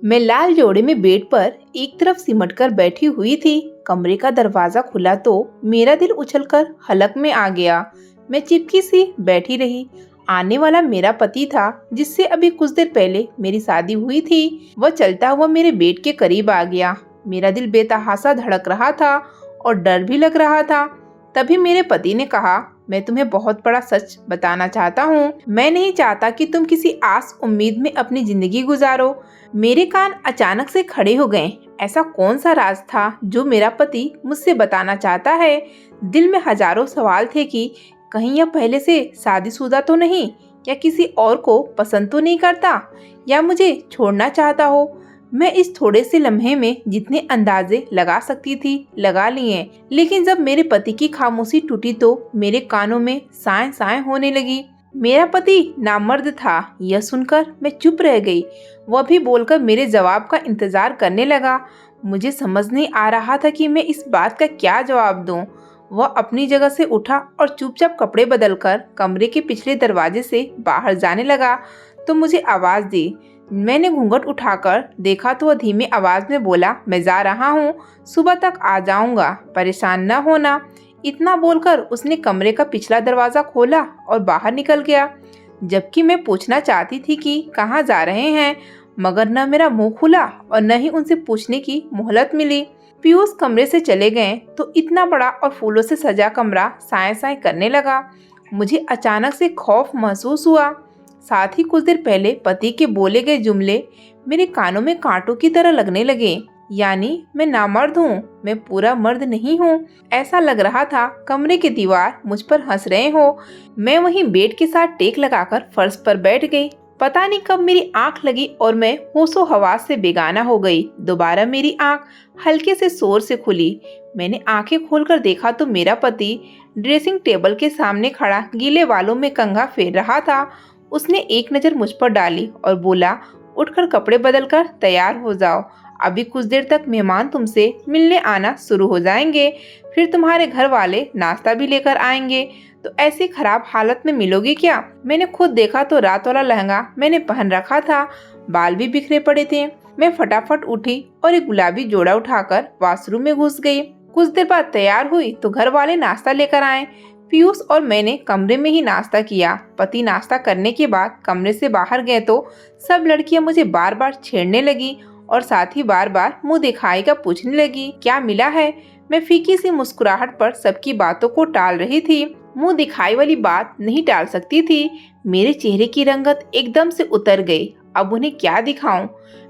मैं लाल जोड़े में बेड पर एक तरफ सिमट कर बैठी हुई थी। कमरे का दरवाजा खुला तो मेरा दिल उछलकर हलक में आ गया। मैं चिपकी सी बैठी रही। आने वाला मेरा पति था, जिससे अभी कुछ देर पहले मेरी शादी हुई थी। वह चलता हुआ मेरे बेड के करीब आ गया। मेरा दिल बेतहासा धड़क रहा था और डर भी लग रहा था। तभी मेरे पति ने कहा, मैं तुम्हें बहुत बड़ा सच बताना चाहता हूँ। मैं नहीं चाहता कि तुम किसी आस उम्मीद में अपनी जिंदगी गुजारो। मेरे कान अचानक से खड़े हो गए। ऐसा कौन सा राज था जो मेरा पति मुझसे बताना चाहता है? दिल में हजारों सवाल थे कि कहीं यह पहले से शादीशुदा तो नहीं, या किसी और को पसंद तो नहीं करता, या मुझे छोड़ना चाहता हो। मैं इस थोड़े से लम्हे में जितने अंदाजे लगा सकती थी लगा लिए, लेकिन जब मेरे पति की खामोशी टूटी तो मेरे कानों में साए साए होने लगी। मेरा पति नामर्द था, यह सुनकर मैं चुप रह गई। वह भी बोलकर मेरे जवाब का इंतजार करने लगा। मुझे समझ नहीं आ रहा था कि मैं इस बात का क्या जवाब दूं। वह अपनी जगह से उठा और चुपचाप कपड़े बदलकर कमरे के पिछले दरवाजे से बाहर जाने लगा तो मुझे आवाज दी। मैंने घूंघट उठाकर देखा तो वह धीमी आवाज में बोला, मैं जा रहा हूँ, सुबह तक आ जाऊंगा, परेशान न होना। इतना बोलकर उसने कमरे का पिछला दरवाजा खोला और बाहर निकल गया। जबकि मैं पूछना चाहती थी कि कहाँ जा रहे हैं, मगर न मेरा मुंह खुला और न ही उनसे पूछने की मोहलत मिली। पीयूष कमरे से चले गए तो इतना बड़ा और फूलों से सजा कमरा साए साए करने लगा। मुझे अचानक से खौफ महसूस हुआ। साथ ही कुछ देर पहले पति के बोले गए जुमले मेरे कानों में कांटों की तरह लगने लगे। यानी मैं नामर्द हूँ, मैं पूरा मर्द नहीं हूँ। ऐसा लग रहा था कमरे की दीवार मुझ पर हंस रहे हो। मैं वहीं बेड के साथ टेक लगाकर फर्श पर बैठ गई। पता नहीं कब मेरी आंख लगी और मैं होशो हवास से बेगाना हो गई। दोबारा मेरी आंख हल्के से शोर से खुली। मैंने आंखें खोलकर देखा तो मेरा पति ड्रेसिंग टेबल के सामने खड़ा गीले बालों में कंघा फेर रहा था। उसने एक नज़र मुझ पर डाली और बोला, उठकर कपड़े बदलकर तैयार हो जाओ। अभी कुछ देर तक मेहमान तुमसे मिलने आना शुरू हो जाएंगे। फिर तुम्हारे घर वाले नाश्ता भी लेकर आएंगे, तो ऐसी खराब हालत में मिलोगी क्या? मैंने खुद देखा तो रात वाला लहंगा मैंने पहन रखा था, बाल भी बिखरे पड़े थे। मैं फटाफट उठी और एक गुलाबी जोड़ा उठाकर वॉशरूम में घुस गई। कुछ देर बाद तैयार हुई तो घर वाले नाश्ता लेकर आए। पीयूष और मैंने कमरे में ही नाश्ता किया। पति नाश्ता करने के बाद कमरे से बाहर गए तो सब लड़कियां मुझे बार बार छेड़ने लगी और साथ ही बार बार मुंह दिखाई का पूछने लगी, क्या मिला है? मैं फीकी सी मुस्कुराहट पर सबकी बातों को टाल रही थी। मुंह दिखाई वाली बात नहीं टाल सकती थी। मेरे चेहरे की रंगत एकदम से उतर गई। अब उन्हें क्या दिखाऊं?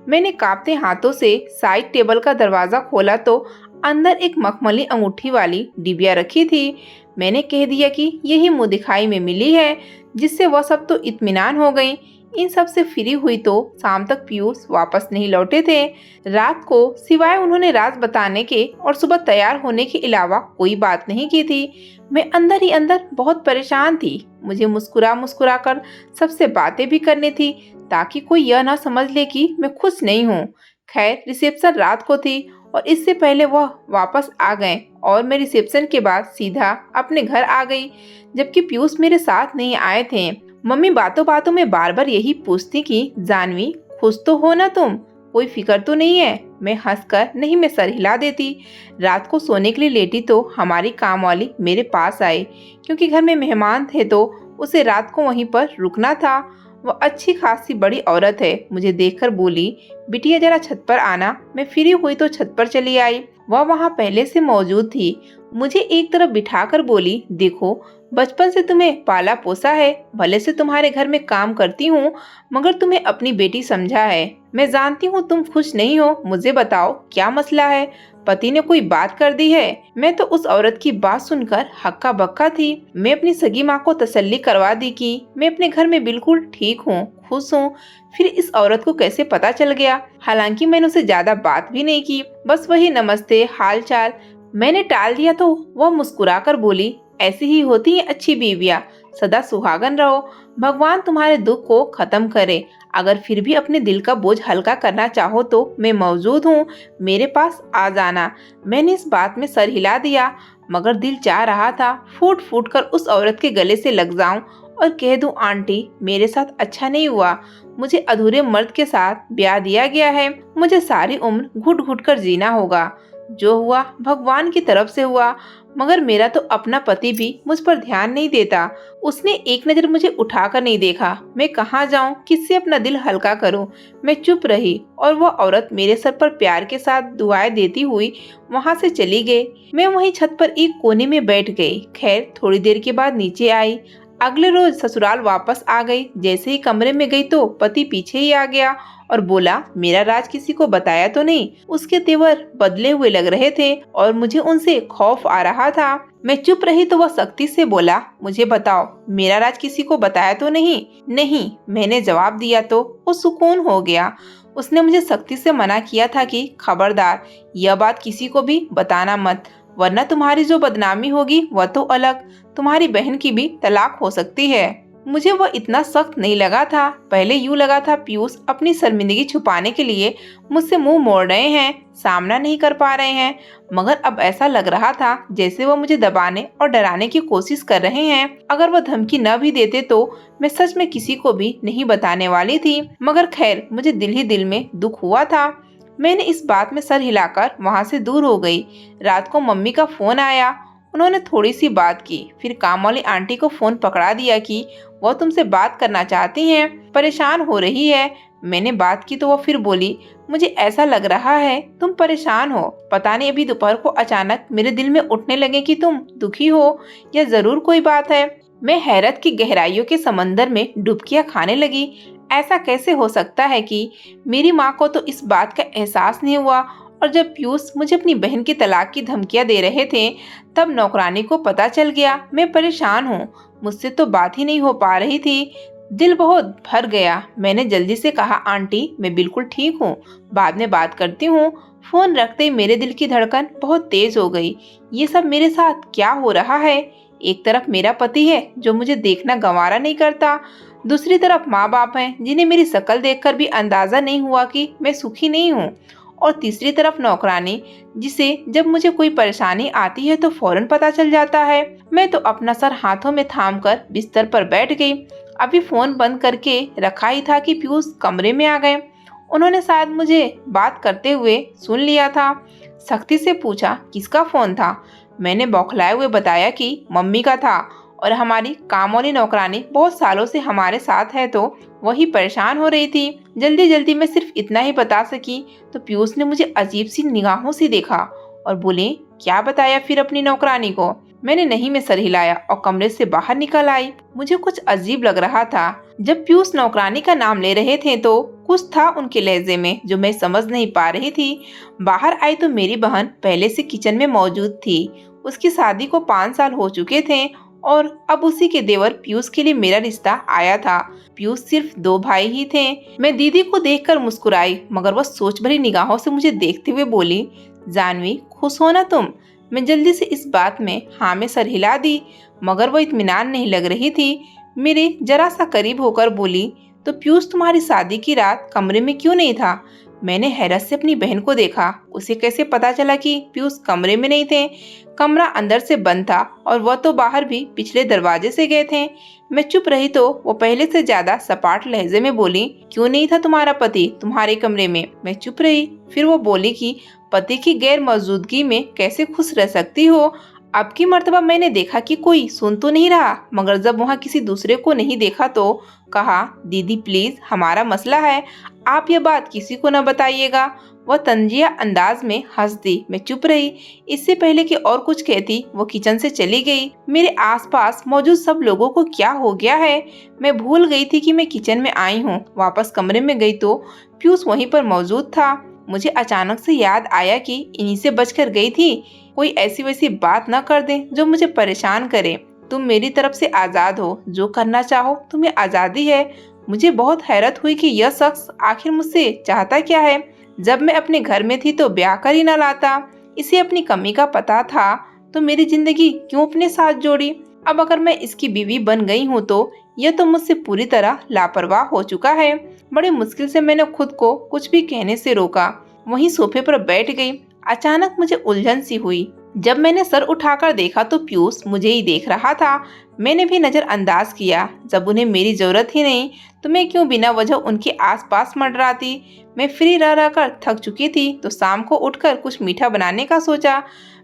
मैंने कांपते हाथों से साइड टेबल का दरवाजा खोला तो अंदर एक मखमली अंगूठी वाली डिबिया रखी थी। मैंने कह दिया कि यही मुंह दिखाई में मिली है, जिससे वह सब तो इत्मीनान हो गई। इन सब से फ्री हुई तो शाम तक पीयूष वापस नहीं लौटे थे। रात को सिवाय उन्होंने राज बताने के और सुबह तैयार होने के अलावा कोई बात नहीं की थी। मैं अंदर ही अंदर बहुत परेशान थी। मुझे मुस्कुरा मुस्कुरा कर सबसे बातें भी करनी थी, ताकि कोई यह ना समझ ले कि मैं खुश नहीं हूँ। खैर, रिसेप्शन रात को थी और इससे पहले वह वापस आ गए और मैं रिसेप्शन के बाद सीधा अपने घर आ गई, जबकि पीयूष मेरे साथ नहीं आए थे। मम्मी बातों बातों में बार बार यही पूछती कि जानवी, खुश तो हो ना तुम, कोई फिक्र तो नहीं है? मैं हंसकर नहीं में सर हिला देती। रात को सोने के लिए लेटी तो हमारी काम वाली मेरे पास आई, क्योंकि घर में मेहमान थे तो उसे रात को वहीं पर रुकना था। वह अच्छी खासी बड़ी औरत है। मुझे देखकर बोली, बिटिया जरा छत पर आना। मैं फ्री हुई तो छत पर चली आई। वह वहाँ पहले से मौजूद थी। मुझे एक तरफ बिठाकर बोली, देखो, बचपन से तुम्हें पाला पोसा है, भले से तुम्हारे घर में काम करती हूँ, मगर तुम्हें अपनी बेटी समझा है। मैं जानती हूँ तुम खुश नहीं हो। मुझे बताओ क्या मसला है? पति ने कोई बात कर दी है? मैं तो उस औरत की बात सुनकर हक्का बक्का थी। मैं अपनी सगी माँ को तसल्ली करवा दी कि मैं अपने घर में बिल्कुल ठीक हूँ, खुश हूँ। फिर इस औरत को कैसे पता चल गया? हालांकि मैंने उसे ज्यादा बात भी नहीं की, बस वही नमस्ते, हाल चाल। मैंने टाल दिया तो वह मुस्कुराकर बोली, ऐसी ही होती है अच्छी बीवियाँ, सदा सुहागन रहो। भगवान तुम्हारे दुख को खत्म करे। अगर फिर भी अपने दिल का बोझ हल्का करना चाहो तो मैं मौजूद हूँ, मेरे पास आ जाना। मैंने इस बात में सर हिला दिया, मगर दिल चाह रहा था फूट फूट कर उस औरत के गले से लग जाऊं और कह दूं आंटी मेरे साथ अच्छा नहीं हुआ, मुझे अधूरे मर्द के साथ ब्याह दिया गया है, मुझे सारी उम्र घुट घुट कर जीना होगा। जो हुआ भगवान की तरफ से हुआ, मगर मेरा तो अपना पति भी मुझ पर ध्यान नहीं देता। उसने एक नजर मुझे उठाकर नहीं देखा। मैं कहाँ जाऊं, किससे अपना दिल हल्का करूं। मैं चुप रही और वह औरत मेरे सर पर प्यार के साथ दुआएं देती हुई वहां से चली गई। मैं वहीं छत पर एक कोने में बैठ गई। खैर थोड़ी देर के बाद नीचे आई। अगले रोज ससुराल वापस आ गई। जैसे ही कमरे में गई तो पति पीछे ही आ गया और बोला मेरा राज किसी को बताया तो नहीं। उसके तेवर बदले हुए लग रहे थे और मुझे उनसे खौफ आ रहा था। मैं चुप रही तो वह सख्ती से बोला मुझे बताओ मेरा राज किसी को बताया तो नहीं। नहीं, मैंने जवाब दिया तो वो सुकून हो गया। उसने मुझे सख्ती से मना किया था कि खबरदार यह बात किसी को भी बताना मत, वरना तुम्हारी जो बदनामी होगी वह तो अलग, तुम्हारी बहन की भी तलाक हो सकती है। मुझे वह इतना सख्त नहीं लगा था। पहले यूं लगा था पीयूष अपनी शर्मिंदगी छुपाने के लिए मुझसे मुंह मोड़ रहे हैं, सामना नहीं कर पा रहे हैं। मगर अब ऐसा लग रहा था जैसे वह मुझे दबाने और डराने की कोशिश कर रहे हैं। अगर वह धमकी न भी देते तो मैं सच में किसी को भी नहीं बताने वाली थी। मगर खैर मुझे दिल ही दिल में दुख हुआ था। मैंने इस बात में सर हिलाकर वहां से दूर हो गई। रात को मम्मी का फोन आया। उन्होंने थोड़ी सी बात की, फिर काम वाली आंटी को फोन पकड़ा दिया कि वो तुमसे बात करना चाहती हैं, परेशान हो रही है। मैंने बात की तो वो फिर बोली मुझे ऐसा लग रहा है तुम परेशान हो, पता नहीं अभी दोपहर को अचानक मेरे दिल में उठने लगे कि तुम दुखी हो या जरूर कोई बात है। मैं हैरत की गहराइयों के समंदर में डुबकियां खाने लगी। ऐसा कैसे हो सकता है कि मेरी माँ को तो इस बात का एहसास नहीं हुआ, और जब पीयूष मुझे अपनी बहन की तलाक की धमकियां दे रहे थे तब नौकरानी को पता चल गया मैं परेशान हूँ। मुझसे तो बात ही नहीं हो पा रही थी। दिल बहुत भर गया। मैंने जल्दी से कहा आंटी मैं बिल्कुल ठीक हूँ, बाद में बात करती हूँ। फोन रखते ही मेरे दिल की धड़कन बहुत तेज हो गई। ये सब मेरे साथ क्या हो रहा है? एक तरफ मेरा पति है जो मुझे देखना गंवारा नहीं करता, दूसरी तरफ माँ बाप हैं जिन्हें मेरी शक्ल देखकर भी अंदाजा नहीं हुआ कि मैं सुखी नहीं हूँ, और तीसरी तरफ नौकरानी जिसे जब मुझे कोई परेशानी आती है तो फौरन पता चल जाता है। मैं तो अपना सर हाथों में थामकर बिस्तर पर बैठ गई। अभी फोन बंद करके रखा ही था कि पीयूष कमरे में आ गए। उन्होंने शायद मुझे बात करते हुए सुन लिया था। सख्ती से पूछा किसका फोन था। मैंने बौखलाए हुए बताया कि मम्मी का था, और हमारी काम वाली नौकरानी बहुत सालों से हमारे साथ है तो वही परेशान हो रही थी। जल्दी जल्दी मैं सिर्फ इतना ही बता सकी तो पीयूष ने मुझे अजीब सी निगाहों से देखा और बोले क्या बताया फिर अपनी नौकरानी को। मैंने नहीं में सर हिलाया और कमरे से बाहर निकल आई। मुझे कुछ अजीब लग रहा था। जब पीयूष नौकरानी का नाम ले रहे थे तो कुछ था उनके लहजे में जो मैं समझ नहीं पा रही थी। बाहर आई तो मेरी बहन पहले से किचन में मौजूद थी। उसकी शादी को 5 साल हो चुके थे और अब उसी के देवर पीयूष के लिए मेरा रिश्ता आया था। पीयूष सिर्फ 2 भाई ही थे। मैं दीदी को देखकर मुस्कुराई, मगर वह सोच भरी निगाहों से मुझे देखते हुए बोली जानवी खुश हो ना तुम। मैं जल्दी से इस बात में हाँ में सर हिला दी, मगर वो इत्मीनान नहीं लग रही थी। मेरे जरा सा करीब होकर बोली तो पीयूष तुम्हारी शादी की रात कमरे में क्यों नहीं था? मैंने हैरत से अपनी बहन को देखा। उसे कैसे पता चला कि पीयूष कमरे में नहीं थे? कमरा अंदर से बंद था और वह तो बाहर भी पिछले दरवाजे से गए थे। मैं चुप रही तो वो पहले से ज्यादा सपाट लहजे में बोली क्यों नहीं था तुम्हारा पति तुम्हारे कमरे में? मैं चुप रही। फिर वो बोली कि पति की गैर मौजूदगी में कैसे खुश रह सकती हो? अब की मर्तबा मैंने देखा कि कोई सुन तो नहीं रहा, मगर जब वहाँ किसी दूसरे को नहीं देखा तो कहा दीदी प्लीज हमारा मसला है, आप ये बात किसी को न बताइएगा। वह तंजिया अंदाज में हंस दी। मैं चुप रही। इससे पहले कि और कुछ कहती वो किचन से चली गई। मेरे आसपास मौजूद सब लोगों को क्या हो गया है? मैं भूल गई थी कि मैं किचन में आई हूँ। वापस कमरे में गई तो पीयूष वहीं पर मौजूद था। मुझे अचानक से याद आया कि इन्हीं से बचकर गई थी। कोई ऐसी वैसी बात न कर दे जो मुझे परेशान करे। तुम मेरी तरफ से आजाद हो, जो करना चाहो तुम्हें आजादी है। मुझे बहुत हैरत हुई कि यह शख्स आखिर मुझसे चाहता क्या है। जब मैं अपने घर में थी तो ब्याह कर ही न लाता। इसे अपनी कमी का पता था तो मेरी जिंदगी क्यों अपने साथ जोड़ी? अब अगर मैं इसकी बीवी बन गई हूँ तो यह तो मुझसे पूरी तरह लापरवाह हो चुका है। बड़ी मुश्किल से मैंने खुद को कुछ भी कहने से रोका। वहीं सोफे पर बैठ गई। अचानक मुझे उलझन सी हुई। जब मैंने सर उठाकर देखा तो पीयूष मुझे ही देख रहा था। मैंने भी नज़रअंदाज किया। जब उन्हें मेरी ज़रूरत ही नहीं तो मैं क्यों बिना वजह उनके आसपास मंडराती। मैं फ्री रह रह कर थक चुकी थी तो शाम को उठकर कुछ मीठा बनाने का सोचा।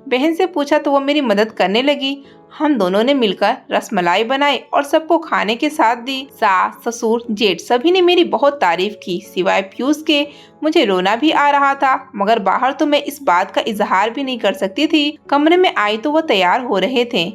बहन से पूछा तो वो मेरी मदद करने लगी। हम दोनों ने मिलकर रसमलाई बनाई और सबको खाने के साथ दी। सास, ससुर, जेठ सभी ने मेरी बहुत तारीफ की सिवाय पीयूष के। मुझे रोना भी आ रहा था मगर बाहर तो मैं इस बात का इजहार भी नहीं कर सकती थी। कमरे में आई तो वो तैयार हो रहे थे।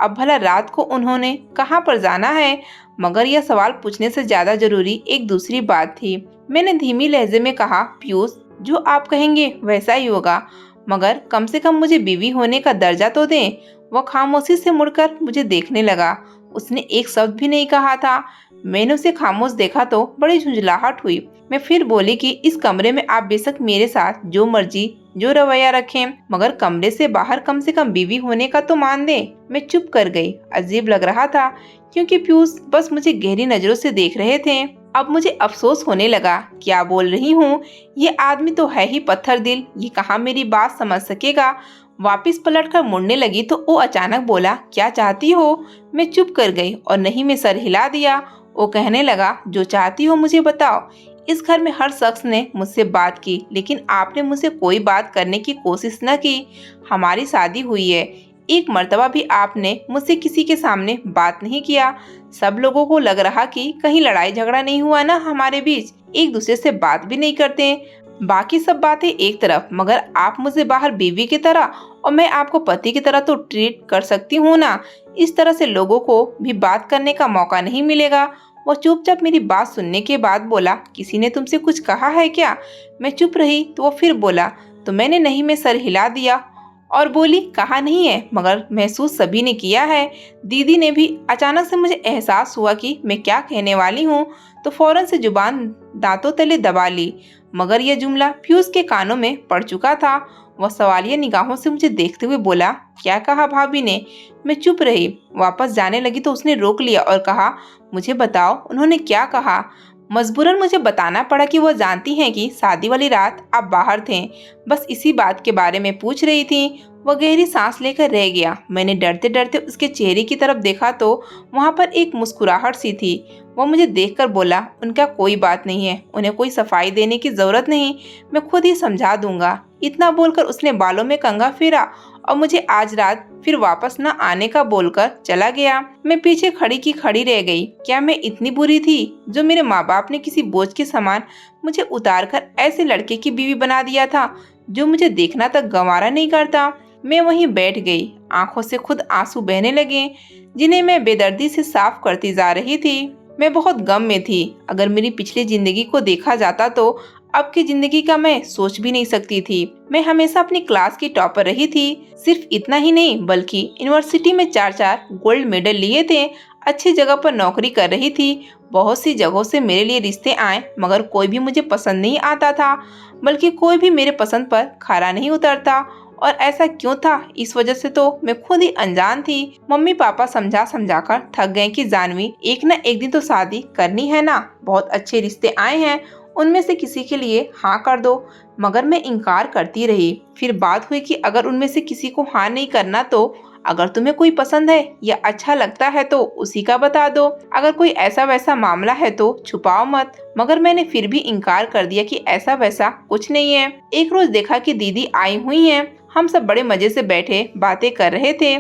अब भला रात को उन्होंने कहाँ पर जाना है, मगर यह सवाल पूछने से ज्यादा जरूरी एक दूसरी बात थी। मैंने धीमी लहजे में कहा, पीयूष जो आप कहेंगे वैसा ही होगा, मगर कम से कम मुझे बीवी होने का दर्जा तो दें। वह खामोशी से मुड़कर मुझे देखने लगा। उसने एक शब्द भी नहीं कहा था। मैंने उसे खामोश देखा तो बड़ी झुंझलाहट हुई। मैं फिर बोली कि इस कमरे में आप बेशक मेरे साथ जो मर्जी जो रवैया रखें, मगर कमरे से बाहर कम से कम बीवी होने का तो मान दें। मैं चुप कर गई। अजीब लग रहा था क्योंकि पीयूष बस मुझे गहरी नजरों से देख रहे थे। अब मुझे अफसोस होने लगा। क्या बोल रही हूँ, ये आदमी तो है ही पत्थर दिल, ये कहाँ मेरी बात समझ सकेगा। वापस पलटकर मुड़ने लगी तो वो अचानक बोला, क्या चाहती हो। मैं चुप कर गई और नहीं में सर हिला दिया। वो कहने लगा, जो चाहती हो मुझे बताओ। इस घर में हर शख्स ने मुझसे बात की लेकिन आपने मुझसे कोई बात करने की कोशिश न की। हमारी शादी हुई है, एक मर्तबा भी आपने मुझसे किसी के सामने बात नहीं किया। सब लोगों को लग रहा कि कहीं लड़ाई झगड़ा नहीं हुआ ना हमारे बीच, एक दूसरे से बात भी नहीं करते। बाकी सब बातें एक तरफ, मगर आप मुझे बाहर बीवी की तरह और मैं आपको पति की तरह तो ट्रीट कर सकती हूँ ना। इस तरह से लोगों को भी बात करने का मौका नहीं मिलेगा। वो चुपचाप मेरी बात सुनने के बाद बोला, किसी ने तुमसे कुछ कहा है क्या। मैं चुप रही तो वो फिर बोला, तो मैंने नहीं में सर हिला दिया और बोली, कहा नहीं है मगर महसूस सभी ने किया है। दीदी ने भी। अचानक से मुझे एहसास हुआ कि मैं क्या कहने वाली हूँ तो फौरन से जुबान दांतों तले दबा ली, मगर यह जुमला पीयूष के कानों में पड़ चुका था। वह सवालिया निगाहों से मुझे देखते हुए बोला, क्या कहा भाभी ने। मैं चुप रही। वापस जाने लगी तो उसने रोक लिया और कहा, मुझे बताओ उन्होंने क्या कहा। मजबूरन मुझे बताना पड़ा कि वो जानती हैं कि शादी वाली रात आप बाहर थे, बस इसी बात के बारे में पूछ रही थी। वह गहरी सांस लेकर रह गया। मैंने डरते डरते उसके चेहरे की तरफ देखा तो वहाँ पर एक मुस्कुराहट सी थी। वो मुझे देखकर बोला, उनका कोई बात नहीं है, उन्हें कोई सफाई देने की जरूरत नहीं, मैं खुद ही समझा दूंगा। इतना बोलकर उसने बालों में कंघा फेरा और मुझे आज रात फिर वापस न आने का बोलकर चला गया। मैं पीछे खड़ी की खड़ी रह गई। क्या मैं इतनी बुरी थी जो मेरे माँ बाप ने किसी बोझ के समान मुझे उतारकर ऐसे लड़के की बीवी बना दिया था जो मुझे देखना तक गंवारा नहीं करता। मैं वहीं बैठ गई। आंखों से खुद आंसू बहने लगे जिन्हें मैं बेदर्दी से साफ करती जा रही थी। मैं बहुत गम में थी। अगर मेरी पिछली जिंदगी को देखा जाता तो अब की जिंदगी का मैं सोच भी नहीं सकती थी। मैं हमेशा अपनी क्लास की टॉपर रही थी। सिर्फ इतना ही नहीं बल्कि यूनिवर्सिटी में 4 गोल्ड मेडल लिए थे। अच्छी जगह पर नौकरी कर रही थी। बहुत सी जगहों से मेरे लिए रिश्ते आए मगर कोई भी मुझे पसंद नहीं आता था, बल्कि कोई भी मेरे पसंद पर खरा नहीं उतरता। और ऐसा क्यों था, इस वजह से तो मैं खुद ही अनजान थी। मम्मी पापा समझा समझा कर थक गए कि जानवी एक न एक दिन तो शादी करनी है ना, बहुत अच्छे रिश्ते आए हैं, उनमें से किसी के लिए हाँ कर दो। मगर मैं इनकार करती रही। फिर बात हुई कि अगर उनमें से किसी को हाँ नहीं करना तो अगर तुम्हें कोई पसंद है या अच्छा लगता है तो उसी का बता दो, अगर कोई ऐसा वैसा मामला है तो छुपाओ मत। मगर मैंने फिर भी इनकार कर दिया कि ऐसा वैसा कुछ नहीं है। एक रोज देखा कि दीदी आई हुई हैं। हम सब बड़े मजे से बैठे बातें कर रहे थे।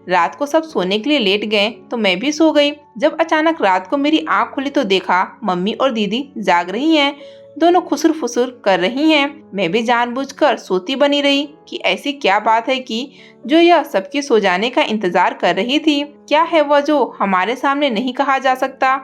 रात को सब सोने के लिए लेट गए तो मैं भी सो गई। जब अचानक रात को मेरी आंख खुली तो देखा मम्मी और दीदी जाग रही हैं। दोनों खुसुर फुसुर कर रही हैं। मैं भी जानबूझकर सोती बनी रही कि ऐसी क्या बात है कि जो यह सबके सो जाने का इंतजार कर रही थी। क्या है वह जो हमारे सामने नहीं कहा जा सकता।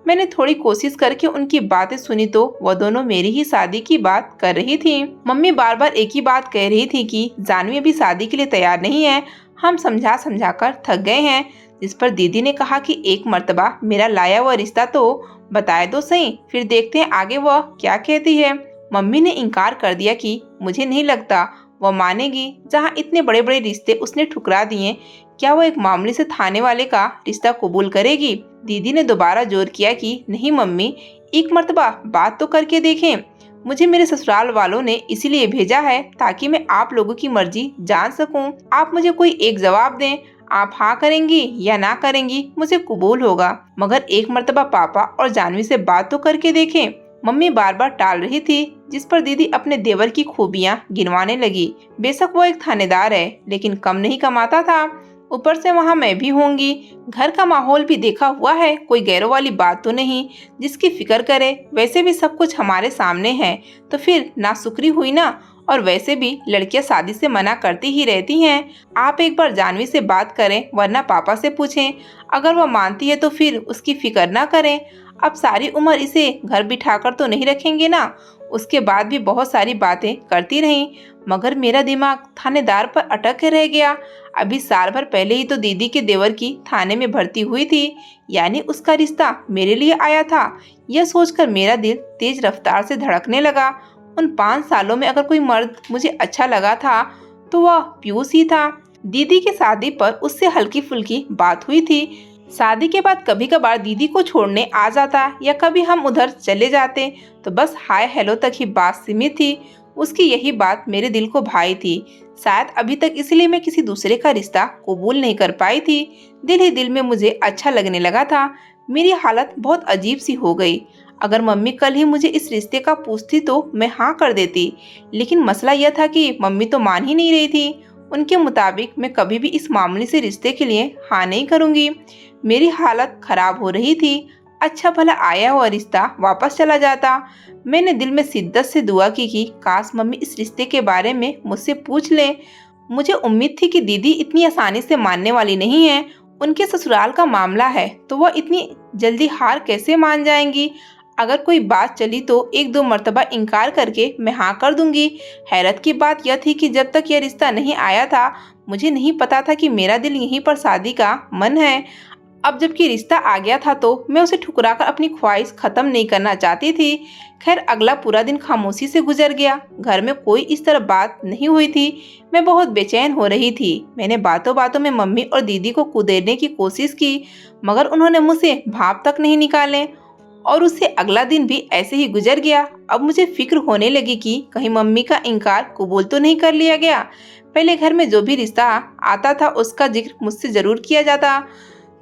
मैंने थोड़ी कोशिश करके उनकी बातें सुनी तो वह दोनों मेरी ही शादी की बात कर रही थी। मम्मी बार बार एक ही बात कह रही थी कि जानवी अभी शादी के लिए तैयार नहीं है। हम समझा समझा कर थक गए हैं। जिस पर दीदी ने कहा कि एक मर्तबा मेरा लाया हुआ रिश्ता तो बताए दो सही, फिर देखते हैं आगे वह क्या कहती है। मम्मी ने इनकार कर दिया कि मुझे नहीं लगता वह मानेगी। जहाँ इतने बड़े बड़े रिश्ते उसने ठुकरा दिए, क्या वह एक मामूली से थाने वाले का रिश्ता कबूल करेगी। दीदी ने दोबारा जोर किया कि नहीं मम्मी, एक मर्तबा बात तो करके देखें। मुझे मेरे ससुराल वालों ने इसीलिए भेजा है ताकि मैं आप लोगों की मर्जी जान सकूं। आप मुझे कोई एक जवाब दें। आप हाँ करेंगी या ना करेंगी मुझे कबूल होगा, मगर एक मर्तबा पापा और जानवी से बात तो करके देखें। मम्मी बार बार टाल रही थी, जिस पर दीदी अपने देवर की खूबियाँ गिनवाने लगी। बेशक वो एक थानेदार है, लेकिन कम नहीं कमाता था। ऊपर से वहाँ मैं भी होंगी। घर का माहौल भी देखा हुआ है, कोई गैरों वाली बात तो नहीं जिसकी फिक्र करे। वैसे भी सब कुछ हमारे सामने है, तो फिर नाशुक्री हुई ना। और वैसे भी लड़कियां शादी से मना करती ही रहती हैं। आप एक बार जानवी से बात करें, वरना पापा से पूछें। अगर वह मानती है तो फिर उसकी फिक्र ना करें। अब सारी उम्र इसे घर बिठाकर तो नहीं रखेंगे ना। उसके बाद भी बहुत सारी बातें करती रहीं, मगर मेरा दिमाग थानेदार पर अटक के रह गया। अभी साल भर पहले ही तो दीदी के देवर की थाने में भर्ती हुई थी, यानी उसका रिश्ता मेरे लिए आया था। यह सोचकर मेरा दिल तेज रफ्तार से धड़कने लगा। उन 5 सालों में अगर कोई मर्द मुझे अच्छा लगा था तो वह पीयूष ही था। दीदी की शादी पर उससे हल्की फुल्की बात हुई थी। शादी के बाद कभी कभार दीदी को छोड़ने आ जाता या कभी हम उधर चले जाते, तो बस हाय हेलो तक ही बात सीमित थी। उसकी यही बात मेरे दिल को भाई थी। शायद अभी तक इसलिए मैं किसी दूसरे का रिश्ता कबूल नहीं कर पाई थी। दिल ही दिल में मुझे अच्छा लगने लगा था। मेरी हालत बहुत अजीब सी हो गई। अगर मम्मी कल ही मुझे इस रिश्ते का पूछती तो मैं हाँ कर देती, लेकिन मसला यह था कि मम्मी तो मान ही नहीं रही थी। उनके मुताबिक मैं कभी भी इस मामूली से रिश्ते के लिए हाँ नहीं करूँगी। मेरी हालत खराब हो रही थी। अच्छा भला आया हुआ रिश्ता वापस चला जाता। मैंने दिल में शिद्दत से दुआ की कि काश मम्मी इस रिश्ते के बारे में मुझसे पूछ ले। मुझे उम्मीद थी कि दीदी इतनी आसानी से मानने वाली नहीं है। उनके ससुराल का मामला है तो वह इतनी जल्दी हार कैसे मान जाएंगी। अगर कोई बात चली तो 1-2 मर्तबा इनकार करके मैं हाँ कर दूंगी। हैरत की बात यह थी कि जब तक यह रिश्ता नहीं आया था, मुझे नहीं पता था कि मेरा दिल यहीं पर शादी का मन है। अब जबकि रिश्ता आ गया था तो मैं उसे ठुकराकर अपनी ख्वाहिश खत्म नहीं करना चाहती थी। खैर अगला पूरा दिन खामोशी से गुजर गया। घर में कोई इस तरह बात नहीं हुई थी। मैं बहुत बेचैन हो रही थी। मैंने बातों बातों में मम्मी और दीदी को कुदेरने की कोशिश की, मगर उन्होंने मुझसे भाप तक नहीं निकाले। और उससे अगला दिन भी ऐसे ही गुजर गया। अब मुझे फिक्र होने लगी कि कहीं मम्मी का इनकार कबूल तो नहीं कर लिया गया। पहले घर में जो भी रिश्ता आता था उसका जिक्र मुझसे जरूर किया जाता,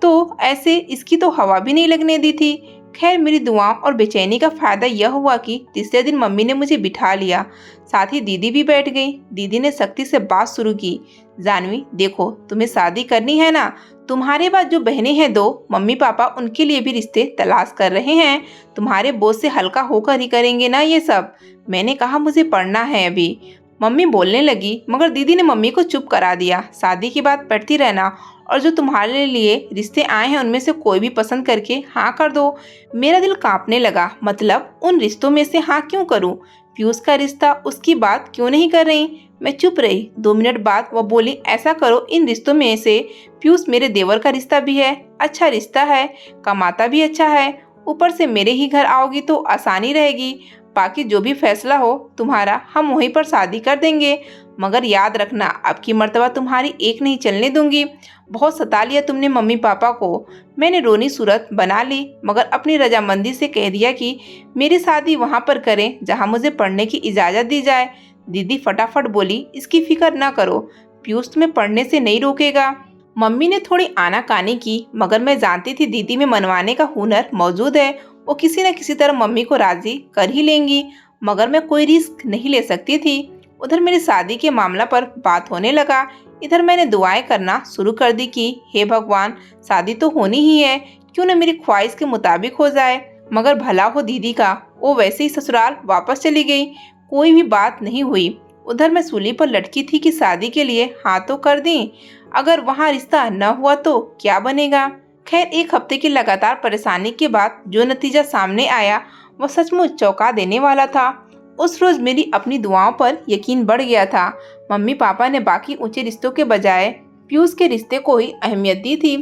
तो ऐसे इसकी तो हवा भी नहीं लगने दी थी। खैर मेरी दुआओं और बेचैनी का फायदा यह हुआ कि तीसरे दिन मम्मी ने मुझे बिठा लिया। साथ ही दीदी भी बैठ गई। दीदी ने सख्ती से बात शुरू की। जानवी देखो, तुम्हें शादी करनी है ना। तुम्हारे बाद जो बहनें हैं 2, मम्मी पापा उनके लिए भी रिश्ते तलाश कर रहे हैं। तुम्हारे बोझ से हल्का होकर ही करेंगे ना ये सब। मैंने कहा मुझे पढ़ना है अभी। मम्मी बोलने लगी, मगर दीदी ने मम्मी को चुप करा दिया। शादी की बात पढ़ती रहना, और जो तुम्हारे लिए रिश्ते आए हैं उनमें से कोई भी पसंद करके हाँ कर दो। मेरा दिल कांपने लगा। मतलब उन रिश्तों में से हाँ क्यों करूं? पीयूष का रिश्ता, उसकी बात क्यों नहीं कर रही? मैं चुप रही। 2 मिनट बाद वह बोली, ऐसा करो, इन रिश्तों में से पीयूष मेरे देवर का रिश्ता भी है। अच्छा रिश्ता है, कमाता भी अच्छा है। ऊपर से मेरे ही घर आओगी तो आसानी रहेगी। बाकी जो भी फैसला हो तुम्हारा, हम वहीं पर शादी कर देंगे। मगर याद रखना, अब की मर्तबा तुम्हारी एक नहीं चलने दूंगी। बहुत सता लिया तुमने मम्मी पापा को। मैंने रोनी सूरत बना ली, मगर अपनी रजामंदी से कह दिया कि मेरी शादी वहाँ पर करें जहाँ मुझे पढ़ने की इजाज़त दी जाए। दीदी फटाफट बोली, इसकी फिक्र ना करो, पीयूष तुम्हें पढ़ने से नहीं रोकेगा। मम्मी ने थोड़ी आनाकानी की, मगर मैं जानती थी दीदी में मनवाने का हुनर मौजूद है। वो किसी न किसी तरह मम्मी को राजी कर ही लेंगी। मगर मैं कोई रिस्क नहीं ले सकती थी। उधर मेरी शादी के मामला पर बात होने लगा। इधर मैंने दुआएं करना शुरू कर दी कि हे भगवान, शादी तो होनी ही है, क्यों न मेरी ख्वाहिश के मुताबिक हो जाए। मगर भला हो दीदी का, वो वैसे ही ससुराल वापस चली गई। कोई भी बात नहीं हुई। उधर मैं सूली पर लटकी थी कि शादी के लिए हाँ तो कर दी, अगर वहाँ रिश्ता न हुआ तो क्या बनेगा। खैर 1 हफ्ते की लगातार परेशानी के बाद जो नतीजा सामने आया वह सचमुच चौंका देने वाला था। उस रोज मेरी अपनी दुआओं पर यकीन बढ़ गया था। मम्मी पापा ने बाकी ऊंचे रिश्तों के बजाय पीयूष के रिश्ते को ही अहमियत दी थी।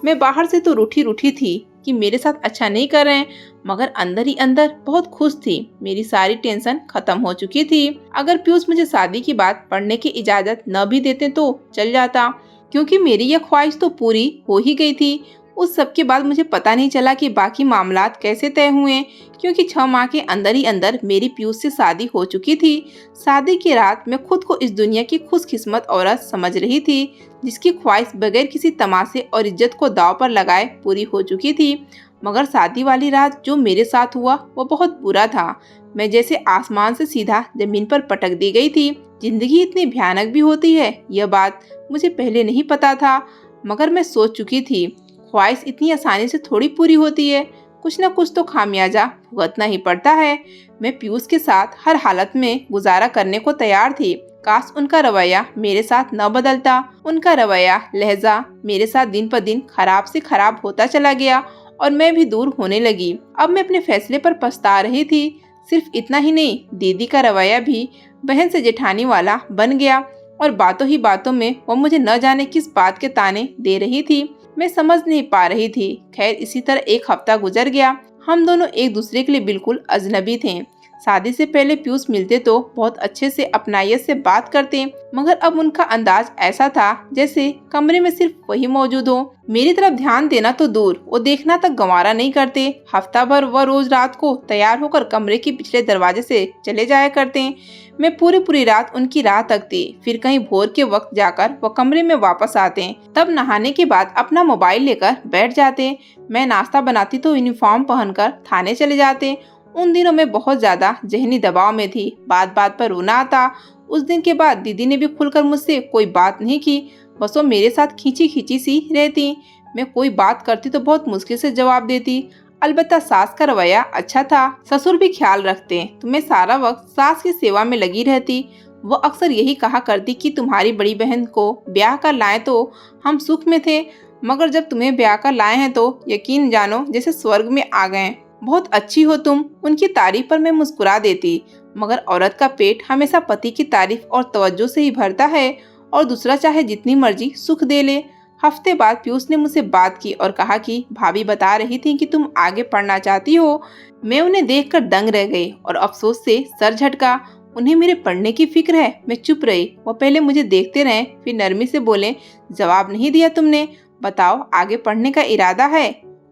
मैं बाहर से तो रूठी रूठी थी कि मेरे साथ अच्छा नहीं कर रहे हैं, मगर अंदर ही अंदर बहुत खुश थी। मेरी सारी टेंशन खत्म हो चुकी थी। अगर पीयूष मुझे शादी की बात पढ़ने की इजाजत न भी देते तो चल जाता, क्योंकि मेरी यह ख्वाहिश तो पूरी हो ही गई थी। उस सब के बाद मुझे पता नहीं चला कि बाकी मामलात कैसे तय हुए, क्योंकि 6 माह के अंदर ही अंदर मेरी पीयूष से शादी हो चुकी थी। शादी की रात मैं खुद को इस दुनिया की खुशकिस्मत औरत समझ रही थी, जिसकी ख्वाहिश बगैर किसी तमाशे और इज्जत को दांव पर लगाए पूरी हो चुकी थी। मगर शादी वाली रात जो मेरे साथ हुआ वो बहुत बुरा था। मैं जैसे आसमान से सीधा जमीन पर पटक दी गई थी। जिंदगी इतनी भयानक भी होती है, यह बात मुझे पहले नहीं पता था, मगर मैं सोच चुकी थी ख्वाहिश इतनी आसानी से थोड़ी पूरी होती है, कुछ न कुछ तो खामियाजा भुगतना ही पड़ता है। मैं पीयूष के साथ हर हालत में गुजारा करने को तैयार थी। काश उनका रवैया मेरे साथ न बदलता। उनका रवैया, लहजा मेरे साथ दिन पर दिन खराब से खराब होता चला गया और मैं भी दूर होने लगी। अब मैं अपने फैसले पर पछता रही थी। सिर्फ इतना ही नहीं, दीदी का रवैया भी बहन से जेठानी वाला बन गया और बातों ही बातों में वो मुझे न जाने किस बात के ताने दे रही थी। मैं समझ नहीं पा रही थी। खैर, इसी तरह एक हफ्ता गुजर गया। हम दोनों एक दूसरे के लिए बिल्कुल अजनबी थे। शादी से पहले पीयूष मिलते तो बहुत अच्छे से अपनायत से बात करते, मगर अब उनका अंदाज ऐसा था जैसे कमरे में सिर्फ वही मौजूद हो। मेरी तरफ ध्यान देना तो दूर, वो देखना तक गंवारा नहीं करते। हफ्ता भर वह रोज रात को तैयार होकर कमरे के पिछले दरवाजे से चले जाया करते। मैं पूरी रात उनकी राह तकती, फिर कहीं भोर के वक्त जाकर वह कमरे में वापस आते। तब नहाने के बाद अपना मोबाइल लेकर बैठ जाते। मैं नाश्ता बनाती तो यूनिफॉर्म पहनकर थाने चले जाते। उन दिनों में बहुत ज्यादा जहनी दबाव में थी। बात बात पर रोना आता। उस दिन के बाद दीदी ने भी खुलकर मुझसे कोई बात नहीं की। बस वो मेरे साथ खींची खींची सी रहती। मैं कोई बात करती तो बहुत मुश्किल से जवाब देती। अलबत्ता सास का रवैया अच्छा था। ससुर भी ख्याल रखते तो मैं सारा वक्त सास की सेवा में लगी रहती। वो अक्सर यही कहा करती कि तुम्हारी बड़ी बहन को ब्याह कर लाए तो हम सुख में थे, मगर जब तुम्हें ब्याह कर लाए हैं तो यकीन जानो जैसे स्वर्ग में आ गए। बहुत अच्छी हो तुम। उनकी तारीफ पर मैं मुस्कुरा देती, मगर औरत का पेट हमेशा पति की तारीफ और तवज्जो से ही भरता है, और दूसरा चाहे जितनी मर्जी सुख दे ले। हफ्ते बाद पीयूष ने मुझसे बात की और कहा कि भाभी बता रही थी कि तुम आगे पढ़ना चाहती हो। मैं उन्हें देखकर दंग रह गई और अफसोस से सर झटका। उन्हें मेरे पढ़ने की फिक्र है। मैं चुप रही। वो पहले मुझे देखते रहे, फिर नरमी से बोले, जवाब नहीं दिया तुमने, बताओ आगे पढ़ने का इरादा है?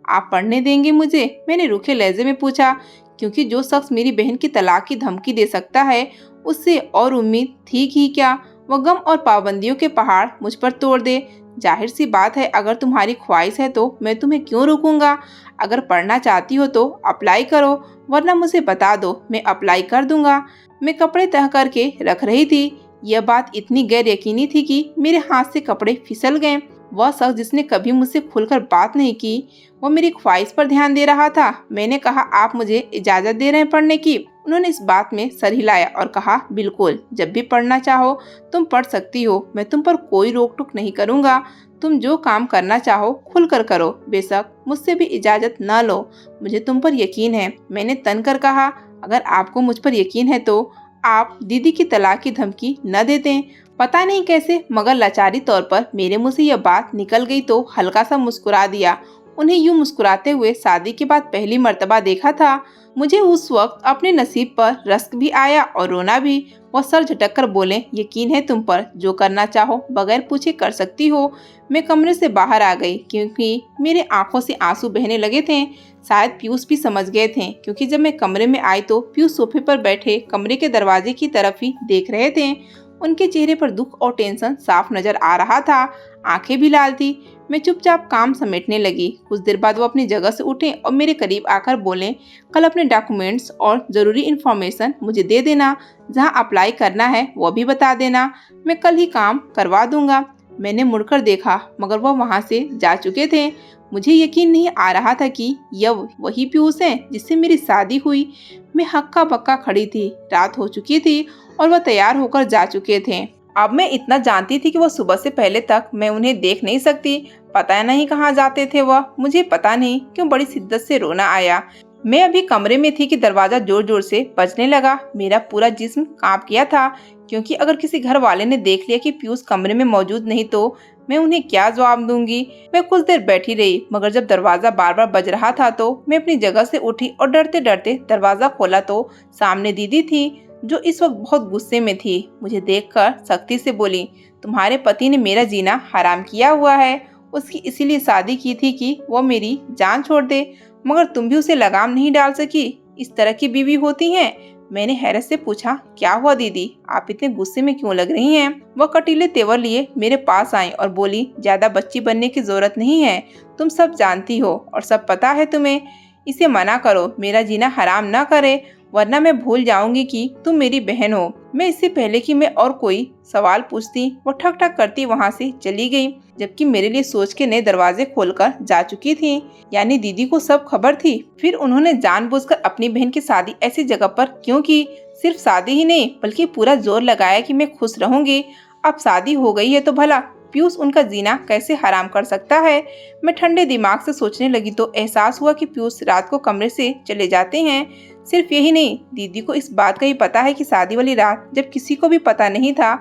आप पढ़ने देंगे मुझे? मैंने रूखे लहजे में पूछा, क्योंकि जो शख्स मेरी बहन की तलाक की धमकी दे सकता है, उससे और उम्मीद थी कि क्या वह गम और पाबंदियों के पहाड़ मुझ पर तोड़ दे। जाहिर सी बात है, अगर तुम्हारी ख्वाहिश है तो मैं तुम्हें क्यों रोकूंगा। अगर पढ़ना चाहती हो तो अप्लाई करो, वरना मुझे बता दो, मैं अप्लाई कर दूंगा। मैं कपड़े तह करके रख रही थी। यह बात इतनी गैर यकीनी थी कि मेरे हाथ से कपड़े फिसल गए। वह शख्स जिसने कभी मुझसे खुलकर बात नहीं की, वो मेरी ख्वाहिश पर ध्यान दे रहा था। मैंने कहा, आप मुझे इजाजत दे रहे हैं पढ़ने की? उन्होंने इस बात में सर हिलाया और कहा, बिल्कुल, जब भी पढ़ना चाहो तुम पढ़ सकती हो। मैं तुम पर कोई रोक टोक नहीं करूँगा। तुम जो काम करना चाहो खुलकर करो, बेशक मुझसे भी इजाजत न लो। मुझे तुम पर यकीन है। मैंने तन कर कहा, अगर आपको मुझ पर यकीन है तो आप दीदी की तलाक की धमकी न देते। पता नहीं कैसे, मगर लाचारी तौर पर मेरे मुंह से यह बात निकल गई तो हल्का सा मुस्कुरा दिया। उन्हें यूं मुस्कुराते हुए शादी के बाद पहली मर्तबा देखा था। मुझे उस वक्त अपने नसीब पर रश्क भी आया और रोना भी। वो सर झटक कर बोले, यकीन है तुम पर, जो करना चाहो बगैर पूछे कर सकती हो। मैं कमरे से बाहर आ गई, क्योंकि मेरे आंखों से आंसू बहने लगे थे। शायद पीयूष भी समझ गए थे, क्योंकि जब मैं कमरे में आई तो पीयूष सोफे पर बैठे कमरे के दरवाजे की तरफ ही देख रहे थे। उनके चेहरे पर दुख और टेंशन साफ नजर आ रहा था। आंखें भी लाल थी। मैं चुपचाप काम समेटने लगी। कुछ देर बाद वो अपनी जगह से उठे और मेरे करीब आकर बोले, कल अपने डॉक्यूमेंट्स और ज़रूरी इन्फॉर्मेशन मुझे दे देना। जहां अप्लाई करना है वो भी बता देना। मैं कल ही काम करवा दूंगा। मैंने मुड़कर देखा, मगर वह वहां से जा चुके थे। मुझे यकीन नहीं आ रहा था कि यह वही पीयूष है जिससे मेरी शादी हुई। मैं हक्का बक्का खड़ी थी। रात हो चुकी थी और वह तैयार होकर जा चुके थे। अब मैं इतना जानती थी कि वो सुबह से पहले तक मैं उन्हें देख नहीं सकती। पता नहीं कहाँ जाते थे वह। मुझे पता नहीं क्यों बड़ी शिद्दत से रोना आया। मैं अभी कमरे में थी कि दरवाजा जोर जोर से बजने लगा। मेरा पूरा जिस्म कांप गया था, क्योंकि अगर किसी घर वाले ने देख लिया कि पीयूष कमरे में मौजूद नहीं तो मैं उन्हें क्या जवाब दूंगी। मैं कुछ देर बैठी रही, मगर जब दरवाजा बार बार बज रहा था तो मैं अपनी जगह से उठी और डरते डरते दरवाजा खोला तो सामने दीदी थी, जो इस वक्त बहुत गुस्से में थी। मुझे देखकर सख्ती से बोली, तुम्हारे पति ने मेरा जीना हराम किया हुआ है। उसकी इसीलिए शादी की थी कि वो मेरी जान छोड़ दे, मगर तुम भी उसे लगाम नहीं डाल सकी। इस तरह की बीवी होती हैं। मैंने हैरत से पूछा, क्या हुआ दीदी, आप इतने गुस्से में क्यों लग रही हैं? वह कटीले तेवर लिए मेरे पास आई और बोली, ज्यादा बच्ची बनने की जरूरत नहीं है, तुम सब जानती हो और सब पता है तुम्हें। इसे मना करो, मेरा जीना हराम ना करे, वरना मैं भूल जाऊंगी कि तुम मेरी बहन हो। मैं इससे पहले कि मैं और कोई सवाल पूछती, वो ठक ठक करती वहां से चली गई, जबकि मेरे लिए सोच के नए दरवाजे खोलकर जा चुकी थी। यानी दीदी को सब खबर थी। फिर उन्होंने जानबूझकर अपनी बहन की शादी ऐसी जगह पर क्यों की? सिर्फ शादी ही नहीं, बल्कि पूरा जोर लगाया कि मैं खुश रहूंगी। अब शादी हो गई है तो भला पीयूष उनका जीना कैसे हराम कर सकता है? मैं ठंडे दिमाग से सोचने लगी तो एहसास हुआ कि पीयूष रात को कमरे से चले जाते हैं। सिर्फ यही नहीं, दीदी को इस बात का ही पता है कि शादी वाली रात जब किसी को भी पता नहीं था,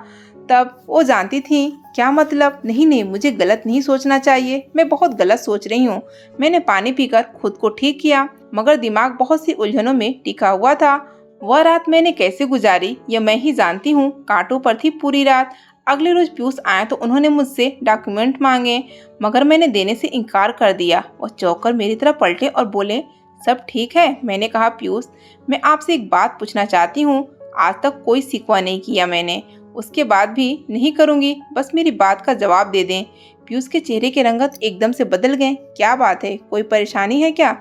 तब वो जानती थी। क्या मतलब? नहीं, मुझे गलत नहीं सोचना चाहिए, मैं बहुत गलत सोच रही हूँ। मैंने पानी पीकर खुद को ठीक किया, मगर दिमाग बहुत सी उलझनों में टिका हुआ था। वह रात मैंने कैसे गुजारी यह मैं ही जानती हूँ। कांटों पर थी पूरी रात। अगले रोज पीयूष आए तो उन्होंने मुझसे डॉक्यूमेंट मांगे, मगर मैंने देने से इनकार कर दिया। वो चौंक कर मेरी तरफ पलटे और बोले, सब ठीक है? मैंने कहा, पीयूष, मैं आपसे एक बात पूछना चाहती हूँ। आज तक कोई शिकवा नहीं किया मैंने, उसके बाद भी नहीं करूंगी, बस मेरी बात का जवाब दे दें। पीयूष के चेहरे के रंगत एकदम से बदल गए। क्या बात है, कोई परेशानी है क्या?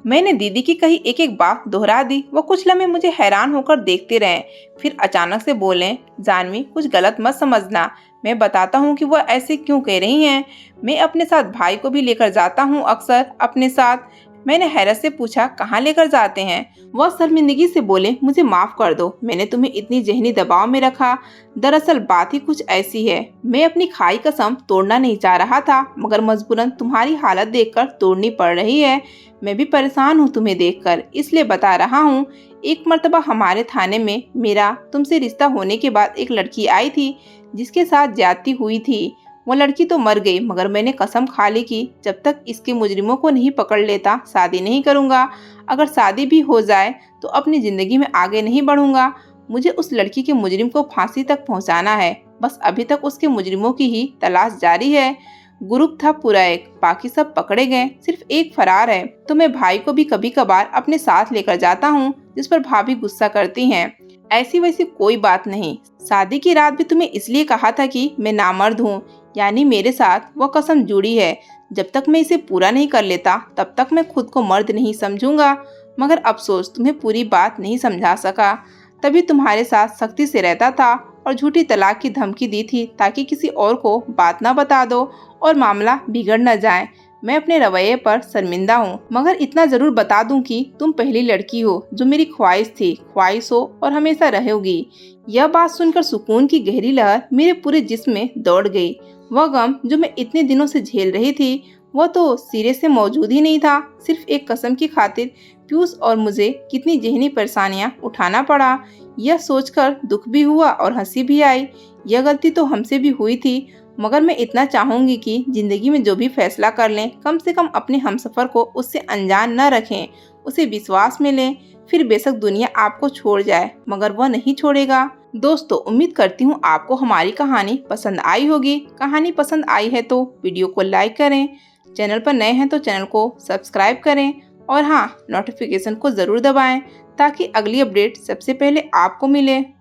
मैंने दीदी की कही एक एक बात दोहरा दी। वो कुछ लम्हे मुझे हैरान होकर देखते रहे, फिर अचानक से बोले, जानवी, कुछ गलत मत समझना, मैं बताता हूँ कि वह ऐसे क्यों कह रही हैं। मैं अपने साथ भाई को भी लेकर जाता हूँ अक्सर अपने साथ। मैंने हैरत से पूछा, कहाँ लेकर जाते हैं? वह शर्मिंदगी से बोले, मुझे माफ कर दो, मैंने तुम्हें इतनी जहनी दबाव में रखा। दरअसल बात ही कुछ ऐसी है, मैं अपनी खाई कसम तोड़ना नहीं चाह रहा था, मगर मजबूरन तुम्हारी हालत देखकर तोड़नी पड़ रही है। मैं भी परेशान हूँ तुम्हें देखकर, इसलिए बता रहा हूँ। एक मर्तबा हमारे थाने में मेरा तुमसे रिश्ता होने के बाद एक लड़की आई थी, जिसके साथ ज्यादती हुई थी। वो लड़की तो मर गई, मगर मैंने कसम खा ली कि जब तक इसके मुजरिमों को नहीं पकड़ लेता शादी नहीं करूंगा। अगर शादी भी हो जाए तो अपनी जिंदगी में आगे नहीं बढ़ूंगा। मुझे उस लड़की के मुजरिम को फांसी तक पहुंचाना है। बस अभी तक उसके मुजरिमों की ही तलाश जारी है। ग्रुप था पूरा एक, बाकी सब पकड़े गए, सिर्फ एक फरार है। तो मैं भाई को भी कभी कभार अपने साथ लेकर जाता हूँ, जिस पर भाभी गुस्सा करती हैं। ऐसी वैसी कोई बात नहीं। शादी की रात भी तुम्हें इसलिए कहा था कि मैं नामर्द हूँ, यानी मेरे साथ वो कसम जुड़ी है। जब तक मैं इसे पूरा नहीं कर लेता तब तक मैं खुद को मर्द नहीं समझूंगा। मगर अफसोस, तुम्हें पूरी बात नहीं समझा सका। तभी तुम्हारे साथ सख्ती से रहता था और झूठी तलाक की धमकी दी थी, ताकि किसी और को बात ना बता दो और मामला बिगड़ न जाए। मैं अपने रवैये पर शर्मिंदा हूँ, मगर इतना जरूर बता दूं कि तुम पहली लड़की हो जो मेरी ख्वाहिश थी, ख्वाहिश हो और हमेशा रहोगी। यह बात सुनकर सुकून की गहरी लहर मेरे पूरे जिस्म में दौड़ गई। वह गम जो मैं इतने दिनों से झेल रही थी, वह तो सिरे से मौजूद ही नहीं था। सिर्फ एक कसम की खातिर पीयूष और मुझे कितनी जहनी परेशानियां उठाना पड़ा, यह सोचकर दुख भी हुआ और हंसी भी आई। यह गलती तो हमसे भी हुई थी, मगर मैं इतना चाहूंगी कि जिंदगी में जो भी फैसला कर लें, कम से कम अपने हमसफर को उससे अनजान न रखें, उसे विश्वास में लें। फिर बेशक दुनिया आपको छोड़ जाए, मगर वह नहीं छोड़ेगा। दोस्तों, उम्मीद करती हूँ आपको हमारी कहानी पसंद आई होगी। कहानी पसंद आई है तो वीडियो को लाइक करें, चैनल पर नए हैं तो चैनल को सब्सक्राइब करें, और हाँ, नोटिफिकेशन को ज़रूर दबाएं ताकि अगली अपडेट सबसे पहले आपको मिले।